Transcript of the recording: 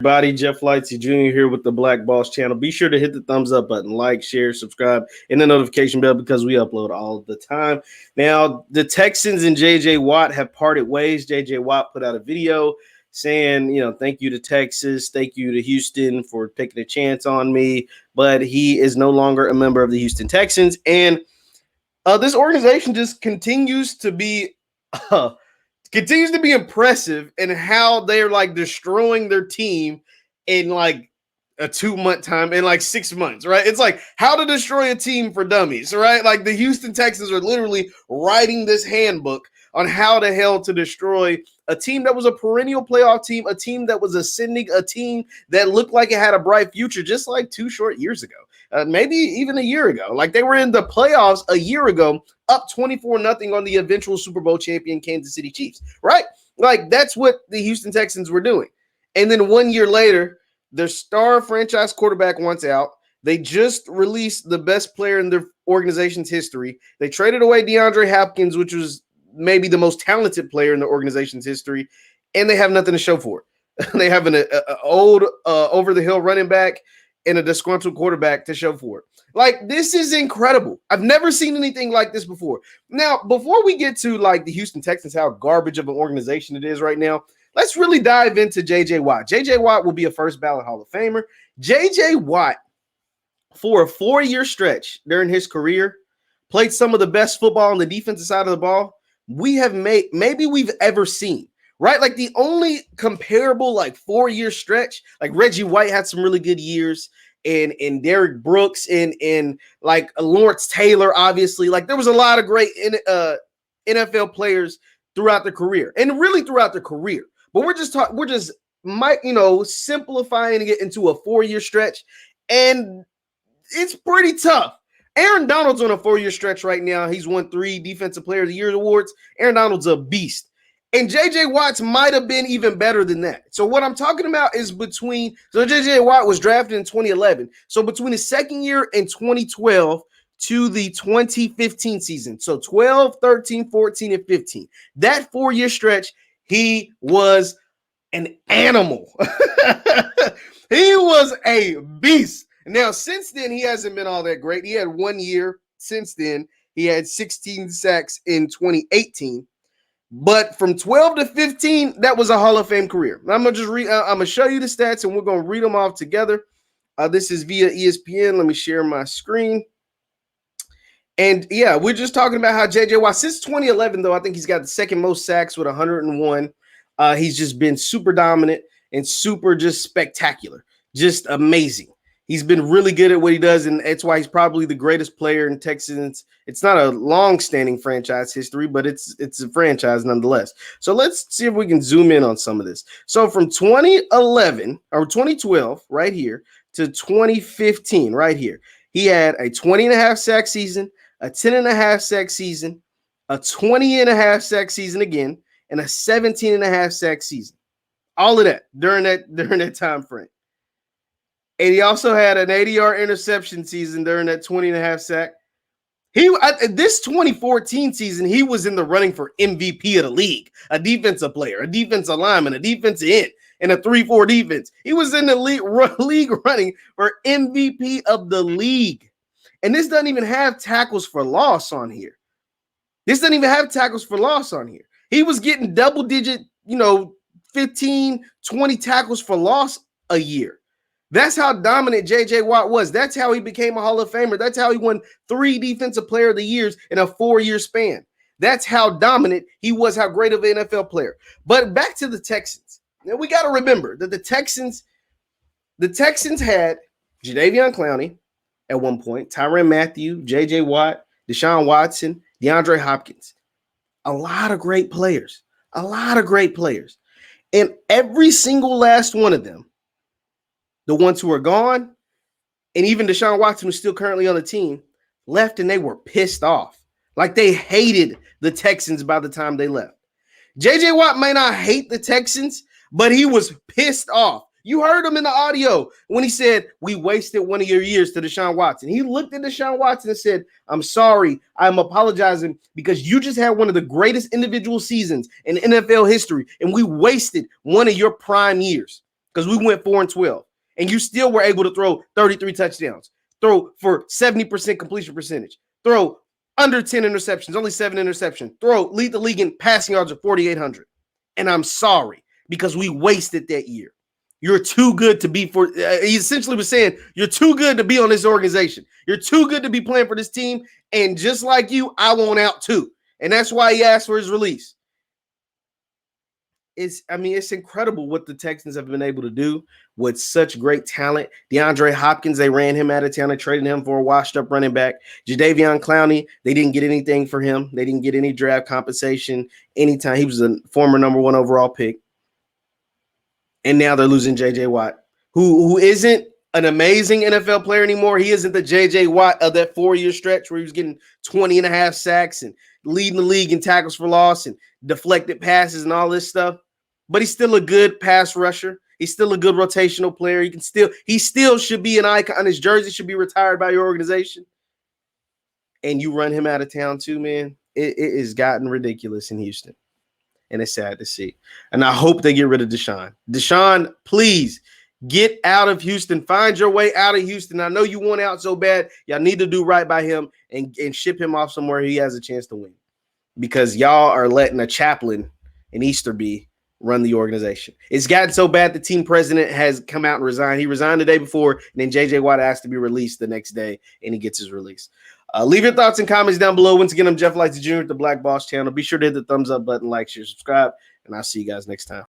Everybody, Jeff Lightsy Jr. here with the Black Boss channel. Be sure to hit the thumbs up button, like, share, subscribe, and the notification bell because we upload all the time. Now, the Texans and J.J. Watt have parted ways. J.J. Watt put out a video saying, thank you to Texas, thank you to Houston for taking a chance on me, but he is no longer a member of the Houston Texans. And this organization just continues to be impressive in how they're like destroying their team in like a 2-month time, in like 6 months, right? It's like how to destroy a team for dummies, right? Like the Houston Texans are literally writing this handbook on how the hell to destroy a team that was a perennial playoff team, a team that was ascending, a team that looked like it had a bright future just like 2 short years ago, maybe even a year ago. Like they were in the playoffs a year ago, up 24-0 on the eventual Super Bowl champion Kansas City Chiefs, right? Like that's what the Houston Texans were doing. And then 1 year later, their star franchise quarterback wants out. They just released the best player in their organization's history. They traded away DeAndre Hopkins, which was maybe the most talented player in the organization's history, and they have nothing to show for it. They have an old over-the-hill running back and a disgruntled quarterback to show for it. Like, this is incredible. I've never seen anything like this before. Now, before we get to, like, the Houston Texans, how garbage of an organization it is right now, let's really dive into J.J. Watt. J.J. Watt will be a first-ballot Hall of Famer. J.J. Watt, for a 4-year stretch during his career, played some of the best football on the defensive side of the ball maybe we've ever seen, right? Like the only comparable like 4-year stretch, like Reggie White had some really good years, and Derrick Brooks and like Lawrence Taylor, obviously. Like there was a lot of great NFL players throughout their career, and really throughout their career. But we're just simplifying it into a 4-year stretch, and it's pretty tough. Aaron Donald's on a 4-year stretch right now. He's won 3 Defensive Player of the Year awards. Aaron Donald's a beast. And J.J. Watt might have been even better than that. So what I'm talking about is so J.J. Watt was drafted in 2011. So between his second year in 2012 to the 2015 season, so 12, 13, 14, and 15, that 4-year stretch, he was an animal. He was a beast. Now, since then, he hasn't been all that great. He had 1 year since then. He had 16 sacks in 2018. But from 12 to 15, that was a Hall of Fame career. I'm going to just I'm going to show you the stats, and we're going to read them off together. This is via ESPN. Let me share my screen. And, yeah, we're just talking about how J.J. Watt, since 2011, though, I think he's got the second most sacks with 101. He's just been super dominant and super just spectacular, just amazing. He's been really good at what he does, and that's why he's probably the greatest player in Texans. It's not a long-standing franchise history, but it's a franchise nonetheless. So let's see if we can zoom in on some of this. So from 2011 or 2012 right here to 2015 right here, he had a 20.5 sack season, a 10.5 sack season, a 20.5 sack season again, and a 17.5 sack season. All of that during that time frame. And he also had an 80-yard interception season during that 20.5 sack. This 2014 season, he was in the running for MVP of the league, a defensive player, a defensive lineman, a defensive end, and a 3-4 defense. He was in the league running for MVP of the league. And this doesn't even have tackles for loss on here. He was getting double-digit, 15, 20 tackles for loss a year. That's how dominant J.J. Watt was. That's how he became a Hall of Famer. That's how he won 3 Defensive Player of the Years in a 4-year span. That's how dominant he was, how great of an NFL player. But back to the Texans. Now, we got to remember that the Texans had Jadeveon Clowney at one point, Tyrann Mathieu, J.J. Watt, Deshaun Watson, DeAndre Hopkins. A lot of great players. And every single last one of them, the ones who are gone, and even Deshaun Watson, who's still currently on the team, left and they were pissed off. Like they hated the Texans by the time they left. J.J. Watt may not hate the Texans, but he was pissed off. You heard him in the audio when he said, "We wasted one of your years," to Deshaun Watson. He looked at Deshaun Watson and said, "I'm sorry. I'm apologizing because you just had one of the greatest individual seasons in NFL history, and we wasted one of your prime years." because we went 4-12, and you still were able to throw 33 touchdowns, throw for 70% completion percentage, throw under 10 interceptions, only 7 interceptions, lead the league in passing yards of 4,800. And I'm sorry, because we wasted that year. You're too good to be for. He essentially was saying, you're too good to be on this organization. You're too good to be playing for this team. And just like you, I want out too. And that's why he asked for his release. It's incredible what the Texans have been able to do with such great talent. DeAndre Hopkins, they ran him out of town. They traded him for a washed-up running back. Jadeveon Clowney, they didn't get anything for him. They didn't get any draft compensation anytime. He was a former number 1 overall pick. And now they're losing J.J. Watt, who isn't an amazing NFL player anymore. He isn't the J.J. Watt of that 4-year stretch where he was getting 20.5 sacks and leading the league in tackles for loss and deflected passes and all this stuff. But he's still a good pass rusher. He's still a good rotational player. He still should be an icon. His jersey should be retired by your organization. And you run him out of town too, man. It has gotten ridiculous in Houston. And it's sad to see. And I hope they get rid of Deshaun. Deshaun, please get out of Houston. Find your way out of Houston. I know you want out so bad. Y'all need to do right by him and ship him off somewhere he has a chance to win. Because y'all are letting a chaplain in Easterby run the organization. It's gotten so bad the team president has come out and resigned. He resigned the day before, and then J.J. Watt asked to be released the next day, and he gets his release. Leave your thoughts and comments down below. Once again, I'm Jeff Lightsy Jr. at the Black Boss channel. Be sure to hit the thumbs up button, like, share, subscribe, and I'll see you guys next time.